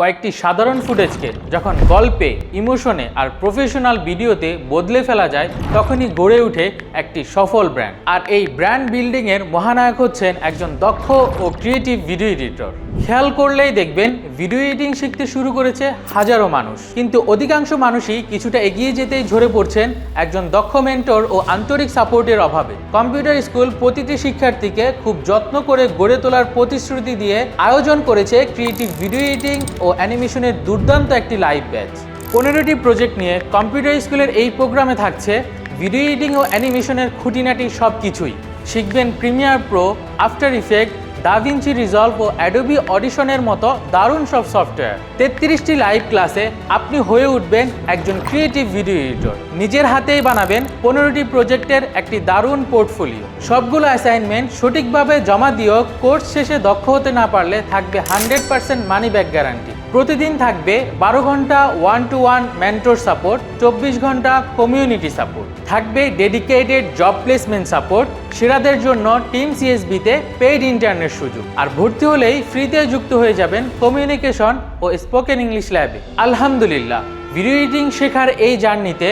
কয়েকটি সাধারণ ফুটেজকে যখন গল্পে, ইমোশনে আর প্রফেশনাল ভিডিওতে বদলে ফেলা যায় তখনই গড়ে ওঠে একটি সফল ব্র্যান্ড। আর এই ব্র্যান্ড বিল্ডিংয়ের মহানায়ক হচ্ছেন একজন দক্ষ ও ক্রিয়েটিভ ভিডিও এডিটর। খেয়াল করলেই দেখবেন ভিডিও এডিটিং শিখতে শুরু করেছে হাজারো মানুষ, কিন্তু অধিকাংশ মানুষই কিছুটা এগিয়ে যেতেই ঝরে পড়ছেন একজন দক্ষ মেন্টর ও আন্তরিক সাপোর্টের অভাবে। কম্পিউটার স্কুল প্রতিটি শিক্ষার্থীকে খুব যত্ন করে গড়ে তোলার প্রতিশ্রুতি দিয়ে আয়োজন করেছে ক্রিয়েটিভ ভিডিও এডিটিং ও অ্যানিমেশনের দুর্দান্ত একটি লাইভ ব্যাচ। 15টি প্রজেক্ট নিয়ে কম্পিউটার স্কুলের এই প্রোগ্রামে থাকছে ভিডিও এডিটিং ও অ্যানিমেশনের খুঁটিনাটি সব কিছুই। শিখবেন Premiere Pro, after effect, DaVinci Resolve ও অ্যাডোবি অডিশনের মতো দারুণ সব সফটওয়্যার। 33টি লাইভ ক্লাসে আপনি হয়ে উঠবেন একজন ক্রিয়েটিভ ভিডিও এডিটর। নিজের হাতেই বানাবেন 15টি প্রজেক্টের একটি দারুণ পোর্টফোলিও। সবগুলো অ্যাসাইনমেন্ট সঠিকভাবে জমা দিয়েও কোর্স শেষে দক্ষ হতে না পারলে থাকবে 100% মানি ব্যাক গ্যারান্টি। প্রতিদিন থাকবে 12 ঘন্টা 1-to-1 মেন্টর সাপোর্ট, 24 ঘন্টা কমিউনিটি সাপোর্ট, থাকবে ডেডিকেটেড জব প্লেসমেন্ট সাপোর্ট, সেরাদের জন্য টিম সিএসবিতে পেইড ইন্টারনেট সুযোগ। আর ভর্তি হলেই ফ্রিতে যুক্ত হয়ে যাবেন কমিউনিকেশন ও স্পোকেন ইংলিশ ল্যাবে। আলহামদুলিল্লাহ, ভিডিও এডিটিং শেখার এই জার্নিতে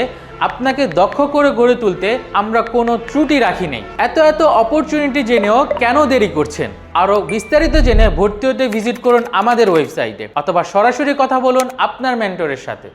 আপনাকে দক্ষ করে গড়ে তুলতে আমরা কোনো ত্রুটি রাখি নেই। এত অপরচুনিটি জেনেও কেন দেরি করছেন? আরও বিস্তারিত জেনে ভর্তি হতে ভিজিট করুন আমাদের ওয়েবসাইটে অথবা সরাসরি কথা বলুন আপনার মেন্টরের সাথে।